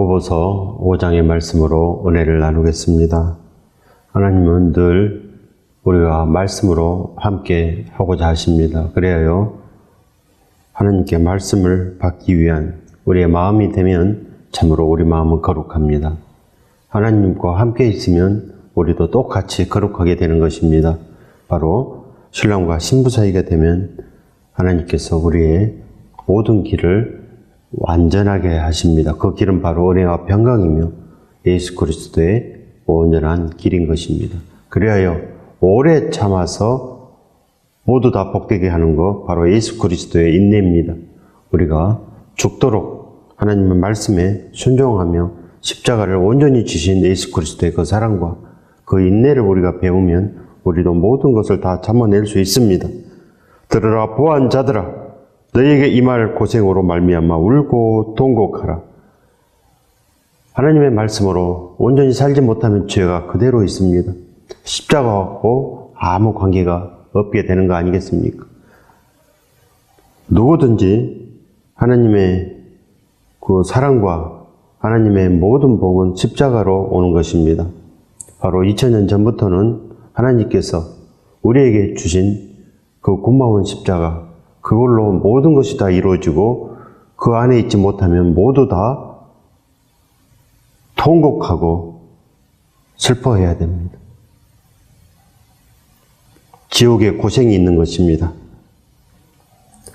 야고보서 5장의 말씀으로 은혜를 나누겠습니다. 하나님은 늘 우리가 말씀으로 함께 하고자 하십니다. 그래요 하나님께 말씀을 받기 위한 우리의 마음이 되면 참으로 우리 마음은 거룩합니다. 하나님과 함께 있으면 우리도 똑같이 거룩하게 되는 것입니다. 바로 신랑과 신부 사이가 되면 하나님께서 우리의 모든 길을 완전하게 하십니다. 그 길은 바로 은혜와 평강이며 예수 그리스도의 온전한 길인 것입니다. 그리하여 오래 참아서 모두 다 복되게 하는 것, 바로 예수 그리스도의 인내입니다. 우리가 죽도록 하나님의 말씀에 순종하며 십자가를 온전히 지신 예수 그리스도의 그 사랑과 그 인내를 우리가 배우면 우리도 모든 것을 다 참아낼 수 있습니다. 들으라 부한 자들아, 너희에게 임할 고생으로 말미암아 울고 통곡하라. 하나님의 말씀으로 온전히 살지 못하면 죄가 그대로 있습니다. 십자가하고 아무 관계가 없게 되는 거 아니겠습니까? 누구든지 하나님의 그 사랑과 하나님의 모든 복은 십자가로 오는 것입니다. 바로 2000년 전부터는 하나님께서 우리에게 주신 그 고마운 십자가, 그걸로 모든 것이 다 이루어지고 그 안에 있지 못하면 모두 다 통곡하고 슬퍼해야 됩니다. 지옥에 고생이 있는 것입니다.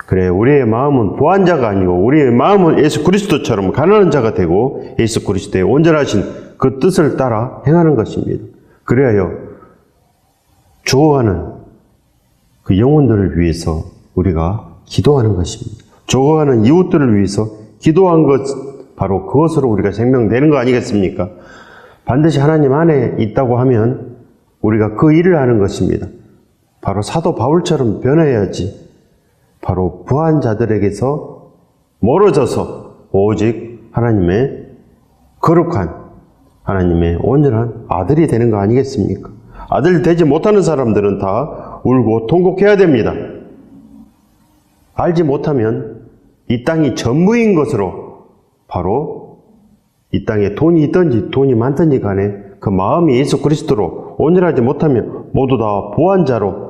그래, 우리의 마음은 부한 자가 아니고 우리의 마음은 예수 그리스도처럼 가난한 자가 되고 예수 그리스도의 온전하신 그 뜻을 따라 행하는 것입니다. 그래야 죽어가는 그 영혼들을 위해서 우리가 기도하는 것입니다. 죽어가는 이웃들을 위해서 기도한 것, 바로 그것으로 우리가 생명되는 거 아니겠습니까? 반드시 하나님 안에 있다고 하면 우리가 그 일을 하는 것입니다. 바로 사도 바울처럼 변해야지. 바로 부한 자들에게서 멀어져서 오직 하나님의 거룩한, 하나님의 온전한 아들이 되는 거 아니겠습니까? 아들 되지 못하는 사람들은 다 울고 통곡해야 됩니다. 알지 못하면 이 땅이 전부인 것으로, 바로 이 땅에 돈이 있든지 돈이 많든지 간에 그 마음이 예수 그리스도로 온전하지 못하면 모두 다 부한 자로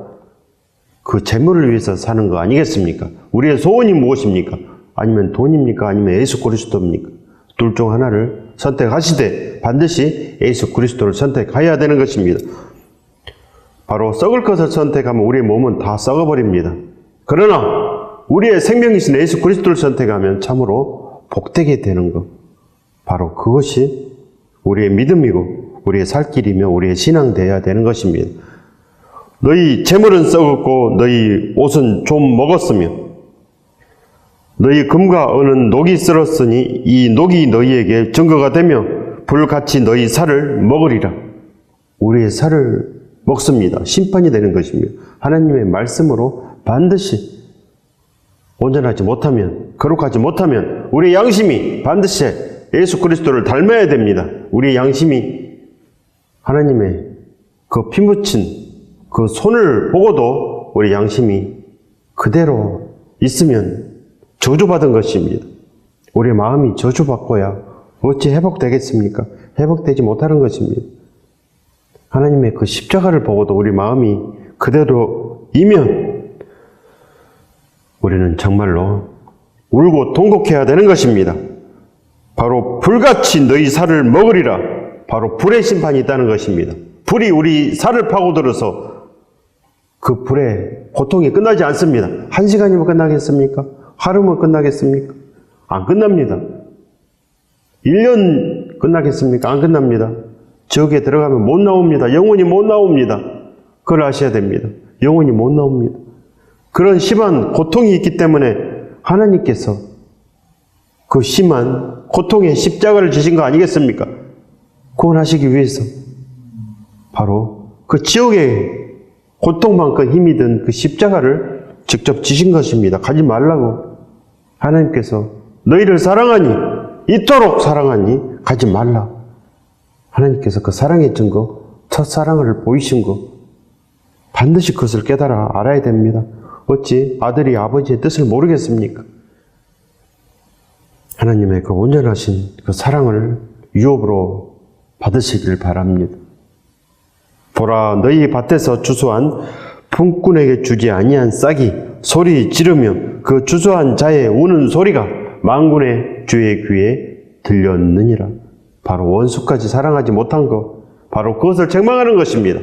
그 재물을 위해서 사는 거 아니겠습니까? 우리의 소원이 무엇입니까? 아니면 돈입니까? 아니면 예수 그리스도입니까? 둘 중 하나를 선택하시되 반드시 예수 그리스도를 선택해야 되는 것입니다. 바로 썩을 것을 선택하면 우리의 몸은 다 썩어버립니다. 그러나 우리의 생명이신 예수 그리스도를 선택하면 참으로 복되게 되는 것, 바로 그것이 우리의 믿음이고 우리의 살 길이며 우리의 신앙 되어야 되는 것입니다. 너희 재물은 썩었고 너희 옷은 좀 먹었으며 너희 금과 은은 녹이 쓸었으니 이 녹이 너희에게 증거가 되며 불같이 너희 살을 먹으리라. 우리의 살을 먹습니다. 심판이 되는 것입니다. 하나님의 말씀으로 반드시 온전하지 못하면, 거룩하지 못하면 우리의 양심이 반드시 예수 그리스도를 닮아야 됩니다. 우리의 양심이 하나님의 그 피 묻힌 그 손을 보고도 우리 양심이 그대로 있으면 저주받은 것입니다. 우리의 마음이 저주받고야 어찌 회복되겠습니까? 회복되지 못하는 것입니다. 하나님의 그 십자가를 보고도 우리 마음이 그대로이면 우리는 정말로 울고 통곡해야 되는 것입니다. 바로 불같이 너희 살을 먹으리라. 바로 불의 심판이 있다는 것입니다. 불이 우리 살을 파고들어서 그 불의 고통이 끝나지 않습니다. 1시간이면 끝나겠습니까? 하루면 끝나겠습니까? 안 끝납니다. 1년 끝나겠습니까? 안 끝납니다. 저기에 들어가면 못 나옵니다. 영원히 못 나옵니다. 그걸 아셔야 됩니다. 영원히 못 나옵니다. 그런 심한 고통이 있기 때문에 하나님께서 그 심한 고통의 십자가를 지신 거 아니겠습니까? 구원하시기 위해서. 바로 그 지옥의 고통만큼 힘이 든 그 십자가를 직접 지신 것입니다. 가지 말라고. 하나님께서 너희를 사랑하니, 이토록 사랑하니 가지 말라. 하나님께서 그 사랑의 증거, 첫사랑을 보이신 것, 반드시 그것을 깨달아 알아야 됩니다. 어찌 아들이 아버지의 뜻을 모르겠습니까? 하나님의 그 온전하신 그 사랑을 유업으로 받으시길 바랍니다. 보라, 너희 밭에서 추수한 품꾼에게 주지 아니한 싹이 소리 지르며 그 추수한 자의 우는 소리가 만군의 주의 귀에 들렸느니라. 바로 원수까지 사랑하지 못한 것, 바로 그것을 책망하는 것입니다.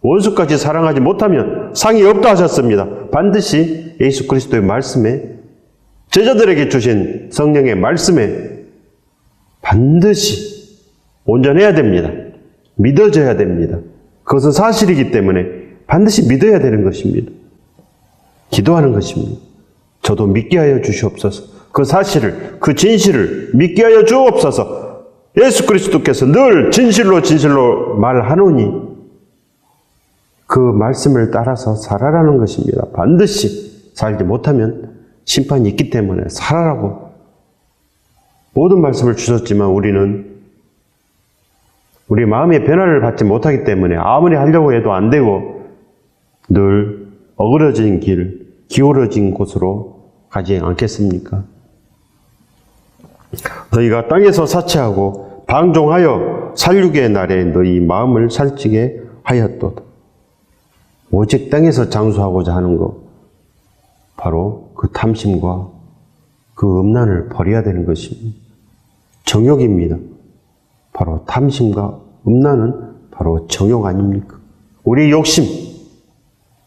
원수까지 사랑하지 못하면 상이 없다 하셨습니다. 반드시 예수 그리스도의 말씀에, 제자들에게 주신 성령의 말씀에 반드시 온전해야 됩니다. 믿어져야 됩니다. 그것은 사실이기 때문에 반드시 믿어야 되는 것입니다. 기도하는 것입니다. 저도 믿게 하여 주시옵소서. 그 사실을, 그 진실을 믿게 하여 주옵소서. 예수 그리스도께서 늘 진실로 진실로 말하노니 그 말씀을 따라서 살아라는 것입니다. 반드시 살지 못하면 심판이 있기 때문에 살아라고 모든 말씀을 주셨지만 우리는 우리 마음의 변화를 받지 못하기 때문에 아무리 하려고 해도 안 되고 늘 어그러진 길, 기울어진 곳으로 가지 않겠습니까? 너희가 땅에서 사치하고 방종하여 살육의 날에 너희 마음을 살찌게 하였도다. 오직 땅에서 장수하고자 하는 것, 바로 그 탐심과 그 음란을 버려야 되는 것입니다. 정욕입니다. 바로 탐심과 음란은 바로 정욕 아닙니까? 우리의 욕심,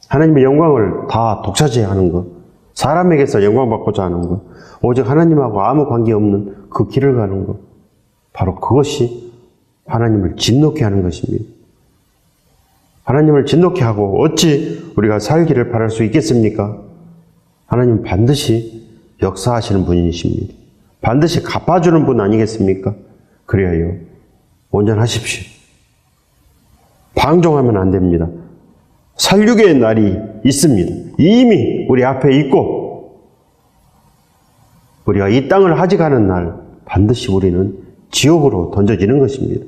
하나님의 영광을 다 독차지하는 것, 사람에게서 영광받고자 하는 것, 오직 하나님하고 아무 관계없는 그 길을 가는 것, 바로 그것이 하나님을 진노케 하는 것입니다. 하나님을 진노케 하고 어찌 우리가 살기를 바랄 수 있겠습니까? 하나님은 반드시 역사하시는 분이십니다. 반드시 갚아주는 분 아니겠습니까? 그래야 온전하십시오. 방종하면 안 됩니다. 살육의 날이 있습니다. 이미 우리 앞에 있고 우리가 이 땅을 하직하는 날 반드시 우리는 지옥으로 던져지는 것입니다.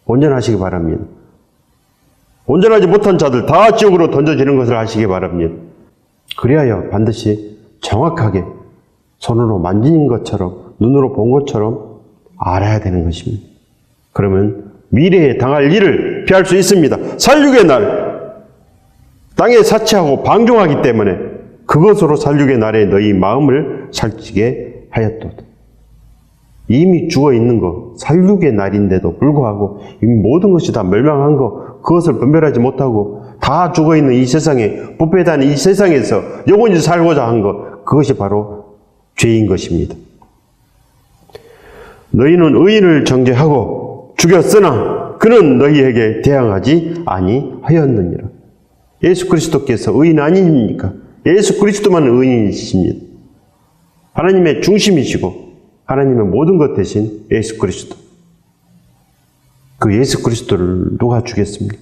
온전하시기 바랍니다. 온전하지 못한 자들 다 지옥으로 던져지는 것을 아시기 바랍니다. 그리하여 반드시 정확하게 손으로 만진 것처럼 눈으로 본 것처럼 알아야 되는 것입니다. 그러면 미래에 당할 일을 피할 수 있습니다. 살육의 날, 땅에 사치하고 방종하기 때문에 그것으로 살육의 날에 너희 마음을 살찌게 하였도다. 이미 죽어있는 것, 살육의 날인데도 불구하고 이미 모든 것이 다 멸망한 것, 그것을 분별하지 못하고 다 죽어있는 이 세상에, 부패다는 이 세상에서 영원히 살고자 한 것, 그것이 바로 죄인 것입니다. 너희는 의인을 정죄하고 죽였으나 그는 너희에게 대항하지 아니하였느니라. 예수 그리스도께서 의인 아닙니까? 예수 그리스도만 의인이십니다. 하나님의 중심이시고 하나님의 모든 것 대신 예수 그리스도. 그 예수 그리스도를 누가 죽였습니까?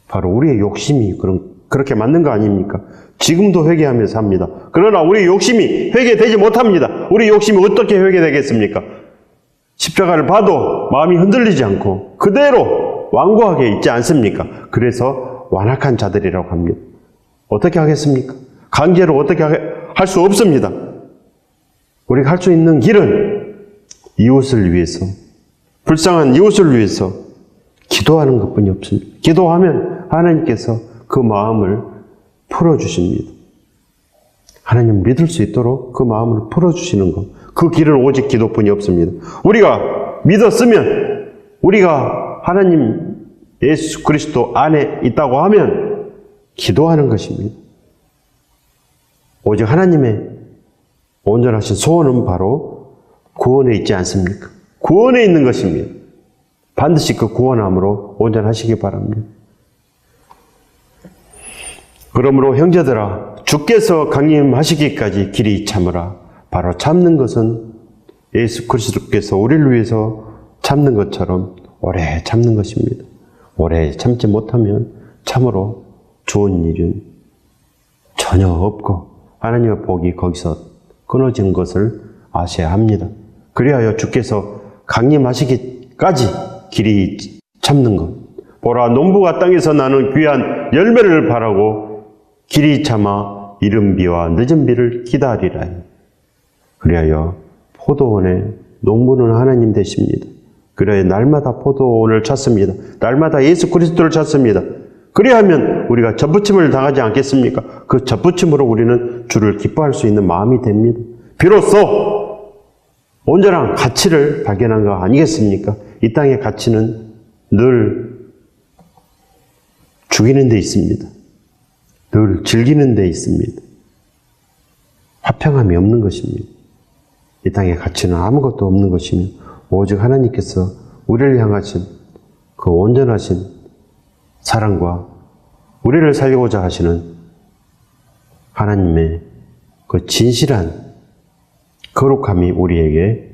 바로 우리의 욕심이 그렇게 맞는 거 아닙니까? 지금도 회개하면서 합니다. 그러나 우리의 욕심이 회개되지 못합니다. 우리 욕심이 어떻게 회개되겠습니까? 십자가를 봐도 마음이 흔들리지 않고 그대로 완고하게 있지 않습니까? 그래서 완악한 자들이라고 합니다. 어떻게 하겠습니까? 강제로 어떻게 할 수 없습니다. 우리가 할 수 있는 길은 이웃을 위해서, 불쌍한 이웃을 위해서 기도하는 것뿐이 없습니다. 기도하면 하나님께서 그 마음을 풀어주십니다. 하나님 믿을 수 있도록 그 마음을 풀어주시는 것, 그 길은 오직 기도뿐이 없습니다. 우리가 믿었으면, 우리가 하나님 예수 그리스도 안에 있다고 하면 기도하는 것입니다. 오직 하나님의 온전하신 소원은 바로 구원에 있지 않습니까? 구원에 있는 것입니다. 반드시 그 구원함으로 온전하시기 바랍니다. 그러므로 형제들아, 주께서 강림하시기까지 길이 참으라. 바로 참는 것은 예수 그리스도께서 우리를 위해서 참는 것처럼 오래 참는 것입니다. 오래 참지 못하면 참으로 좋은 일은 전혀 없고 하나님의 복이 거기서 끊어진 것을 아셔야 합니다. 그리하여 주께서 강림하시기까지 길이 참는 것. 보라, 농부가 땅에서 나는 귀한 열매를 바라고 길이 참아 이른 비와 늦은 비를 기다리라. 그리하여 포도원의 농부는 하나님 되십니다. 그리하여 날마다 포도원을 찾습니다. 날마다 예수 그리스도를 찾습니다. 그리하면 우리가 접붙임을 당하지 않겠습니까? 그 접붙임으로 우리는 주를 기뻐할 수 있는 마음이 됩니다. 비로소 온전한 가치를 발견한 거 아니겠습니까? 이 땅의 가치는 늘 죽이는 데 있습니다. 늘 즐기는 데 있습니다. 화평함이 없는 것입니다. 이 땅의 가치는 아무것도 없는 것이며 오직 하나님께서 우리를 향하신 그 온전하신 사랑과 우리를 살리고자 하시는 하나님의 그 진실한 거룩함이 우리에게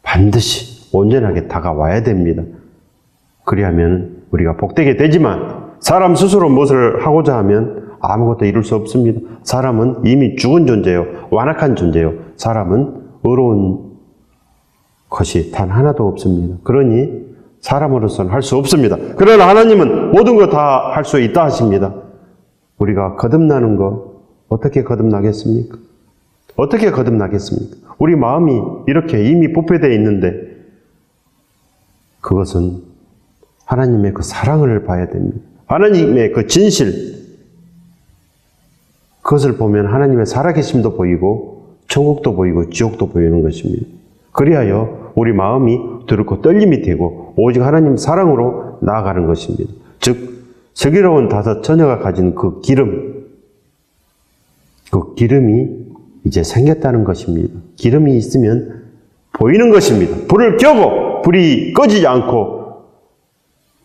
반드시 온전하게 다가와야 됩니다. 그리하면 우리가 복되게 되지만 사람 스스로 무엇을 하고자 하면 아무것도 이룰 수 없습니다. 사람은 이미 죽은 존재요, 완악한 존재요. 사람은 의로운 것이 단 하나도 없습니다. 그러니 사람으로서는 할 수 없습니다. 그러나 하나님은 모든 거 다 할 수 있다 하십니다. 우리가 거듭나는 거 어떻게 거듭나겠습니까? 어떻게 거듭나겠습니까? 우리 마음이 이렇게 이미 부패되어 있는데 그것은 하나님의 그 사랑을 봐야 됩니다. 하나님의 그 진실, 그것을 보면 하나님의 살아계심도 보이고 천국도 보이고 지옥도 보이는 것입니다. 그리하여 우리 마음이 두렵고 떨림이 되고 오직 하나님 사랑으로 나아가는 것입니다. 즉 슬기로운 다섯 처녀가 가진 그 기름이 이제 생겼다는 것입니다. 기름이 있으면 보이는 것입니다. 불을 켜고 불이 꺼지지 않고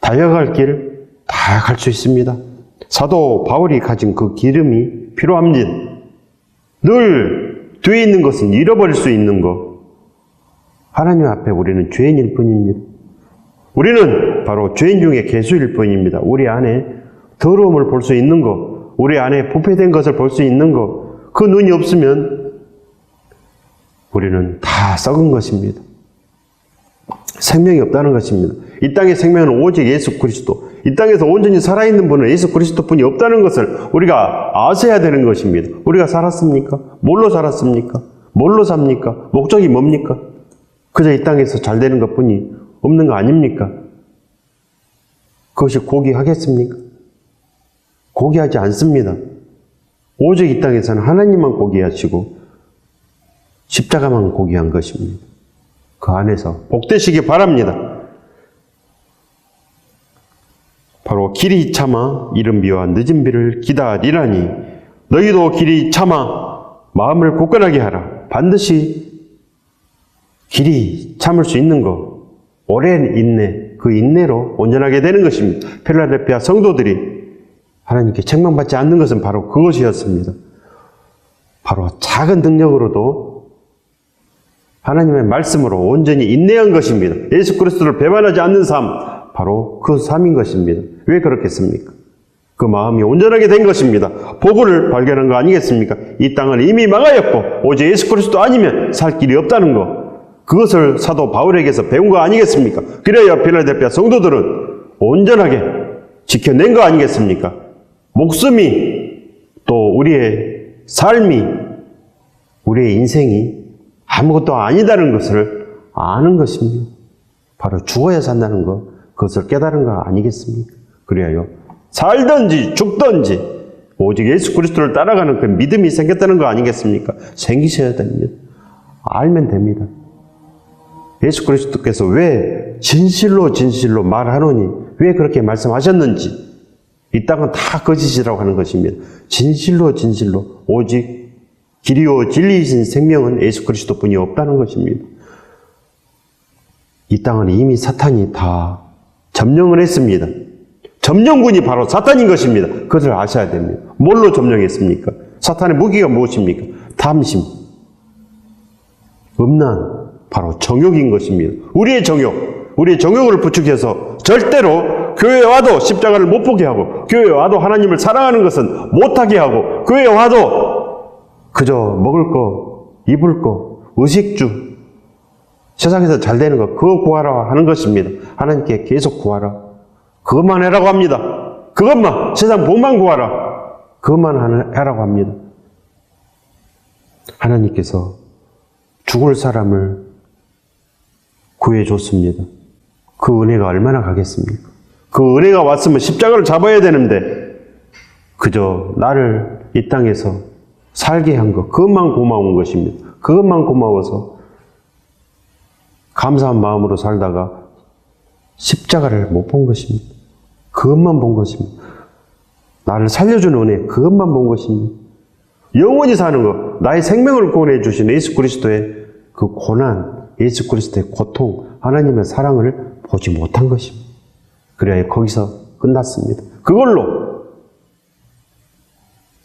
달려갈 길 다 갈 수 있습니다. 사도 바울이 가진 그 기름이 필요합니다. 늘 뒤에 있는 것은 잃어버릴 수 있는 것. 하나님 앞에 우리는 죄인일 뿐입니다. 우리는 바로 죄인 중에 괴수일 뿐입니다. 우리 안에 더러움을 볼 수 있는 것, 우리 안에 부패된 것을 볼 수 있는 것, 그 눈이 없으면 우리는 다 썩은 것입니다. 생명이 없다는 것입니다. 이 땅의 생명은 오직 예수 그리스도, 이 땅에서 온전히 살아있는 분은 예수 그리스도뿐이 없다는 것을 우리가 아셔야 되는 것입니다. 우리가 살았습니까? 뭘로 살았습니까? 뭘로 삽니까? 목적이 뭡니까? 그저 이 땅에서 잘 되는 것뿐이 없는 거 아닙니까? 그것이 고귀하겠습니까? 고귀하지 않습니다. 오직 이 땅에서는 하나님만 고귀하시고 십자가만 고귀한 것입니다. 그 안에서 복되시기 바랍니다. 바로 길이 참아 이른 비와 늦은 비를 기다리라니 너희도 길이 참아 마음을 굳건하게 하라. 반드시 길이 참을 수 있는 것, 오랜 인내, 그 인내로 온전하게 되는 것입니다. 필라델피아 성도들이 하나님께 책망받지 않는 것은 바로 그것이었습니다. 바로 작은 능력으로도 하나님의 말씀으로 온전히 인내한 것입니다. 예수 그리스도를 배반하지 않는 삶, 바로 그 삶인 것입니다. 왜 그렇겠습니까? 그 마음이 온전하게 된 것입니다. 복을 발견한 거 아니겠습니까? 이 땅은 이미 망하였고 오직 예수 그리스도 아니면 살 길이 없다는 것, 그것을 사도 바울에게서 배운 거 아니겠습니까? 그래야 필라델피아 성도들은 온전하게 지켜낸 거 아니겠습니까? 목숨이 또 우리의 삶이 우리의 인생이 아무것도 아니다는 것을 아는 것입니다. 바로 죽어야 산다는 것, 그것을 깨달은 거 아니겠습니까? 그래야 살든지 죽든지 오직 예수 그리스도를 따라가는 그 믿음이 생겼다는 거 아니겠습니까? 생기셔야 됩니다. 알면 됩니다. 예수 그리스도께서 왜 진실로 말하노니 왜 그렇게 말씀하셨는지, 이 땅은 다 거짓이라고 하는 것입니다. 진실로 오직 길이요 진리이신 생명은 예수 그리스도뿐이 없다는 것입니다. 이 땅은 이미 사탄이 다 점령을 했습니다. 점령군이 바로 사탄인 것입니다. 그것을 아셔야 됩니다. 뭘로 점령했습니까? 사탄의 무기가 무엇입니까? 탐심, 음란, 바로 정욕인 것입니다. 우리의 정욕을 부추겨서 절대로 교회에 와도 십자가를 못 보게 하고, 교회에 와도 하나님을 사랑하는 것은 못하게 하고, 교회에 와도 그저 먹을 거, 입을 거, 의식주, 세상에서 잘 되는 거, 그거 구하라 하는 것입니다. 하나님께 계속 구하라. 그것만 해라고 합니다. 그것만, 세상 복만 구하라. 그것만 하라고 합니다. 하나님께서 죽을 사람을 구해줬습니다. 그 은혜가 얼마나 가겠습니까? 그 은혜가 왔으면 십자가를 잡아야 되는데 그저 나를 이 땅에서 살게 한 것, 그것만 고마운 것입니다. 그것만 고마워서 감사한 마음으로 살다가 십자가를 못 본 것입니다. 그것만 본 것입니다. 나를 살려주는 은혜, 그것만 본 것입니다. 영원히 사는 것, 나의 생명을 구원해 주신 예수 그리스도의 그 고난, 예수 그리스도의 고통, 하나님의 사랑을 보지 못한 것입니다. 그래야 거기서 끝났습니다. 그걸로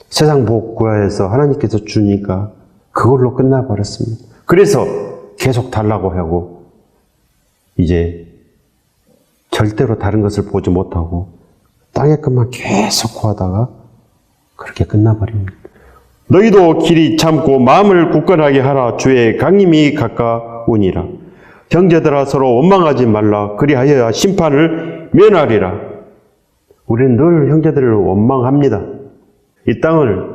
세상 복 구하여서 하나님께서 주니까 그걸로 끝나버렸습니다. 그래서 계속 달라고 하고 이제 절대로 다른 것을 보지 못하고 땅의 것만 계속 구하다가 그렇게 끝나버립니다. 너희도 길이 참고 마음을 굳건하게 하라. 주의 강림이 가까우니라. 형제들아 서로 원망하지 말라. 그리하여야 심판을 면하리라. 우리는 늘 형제들을 원망합니다. 이 땅을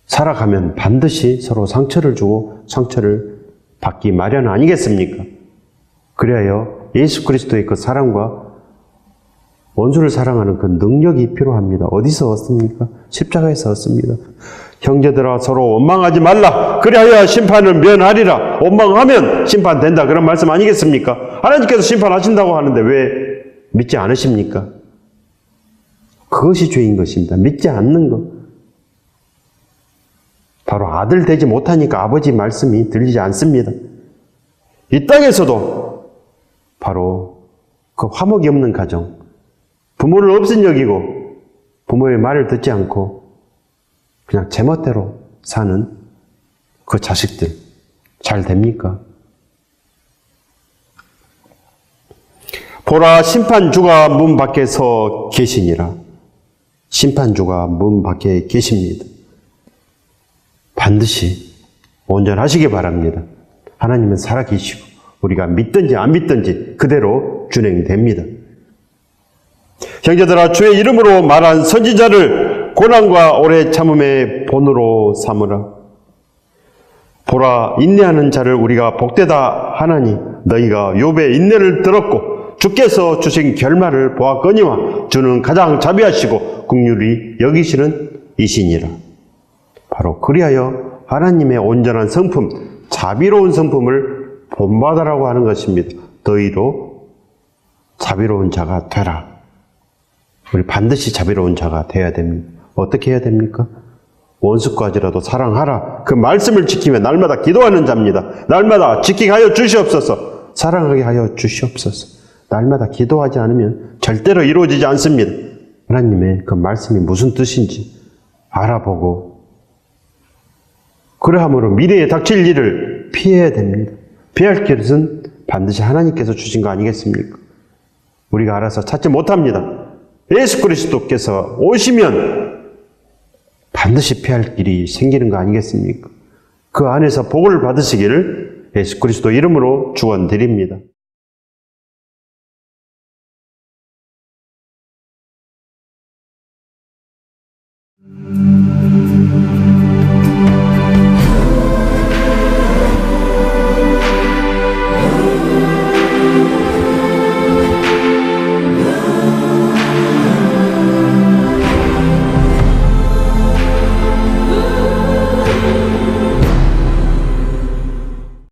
살아가면 반드시 서로 상처를 주고 상처를 받기 마련 아니겠습니까? 그래야 예수 그리스도의 그 사랑과 원수를 사랑하는 그 능력이 필요합니다. 어디서 얻습니까? 십자가에서 얻습니다. 형제들아 서로 원망하지 말라. 그리하여 심판을 면하리라. 원망하면 심판된다. 그런 말씀 아니겠습니까? 하나님께서 심판하신다고 하는데 왜 믿지 않으십니까? 그것이 죄인 것입니다. 믿지 않는 것. 바로 아들 되지 못하니까 아버지 말씀이 들리지 않습니다. 이 땅에서도 바로 그 화목이 없는 가정, 부모를 없인 여기고 부모의 말을 듣지 않고 그냥 제멋대로 사는 그 자식들 잘 됩니까? 보라 심판주가 문 밖에 서 계시니라. 심판주가 문 밖에 계십니다. 반드시 온전하시기 바랍니다. 하나님은 살아계시고 우리가 믿든지 안 믿든지 그대로 준행됩니다. 형제들아 주의 이름으로 말한 선지자를 고난과 오래 참음의 본으로 삼으라. 보라 인내하는 자를 우리가 복되다 하나니 너희가 욥의 인내를 들었고 주께서 주신 결말을 보았거니와 주는 가장 자비하시고 긍휼히 여기시는 이시니라. 바로 그리하여 하나님의 온전한 성품, 자비로운 성품을 본받으라고 하는 것입니다. 너희도 자비로운 자가 되라. 우리 반드시 자비로운 자가 되어야 됩니다. 어떻게 해야 됩니까? 원수까지라도 사랑하라. 그 말씀을 지키며 날마다 기도하는 자입니다. 날마다 지키게 하여 주시옵소서. 사랑하게 하여 주시옵소서. 날마다 기도하지 않으면 절대로 이루어지지 않습니다. 하나님의 그 말씀이 무슨 뜻인지 알아보고 그러함으로 미래에 닥칠 일을 피해야 됩니다. 피할 길은 반드시 하나님께서 주신 거 아니겠습니까? 우리가 알아서 찾지 못합니다. 예수 그리스도께서 오시면 반드시 피할 길이 생기는 거 아니겠습니까? 그 안에서 복을 받으시기를 예수 그리스도 이름으로 축원드립니다.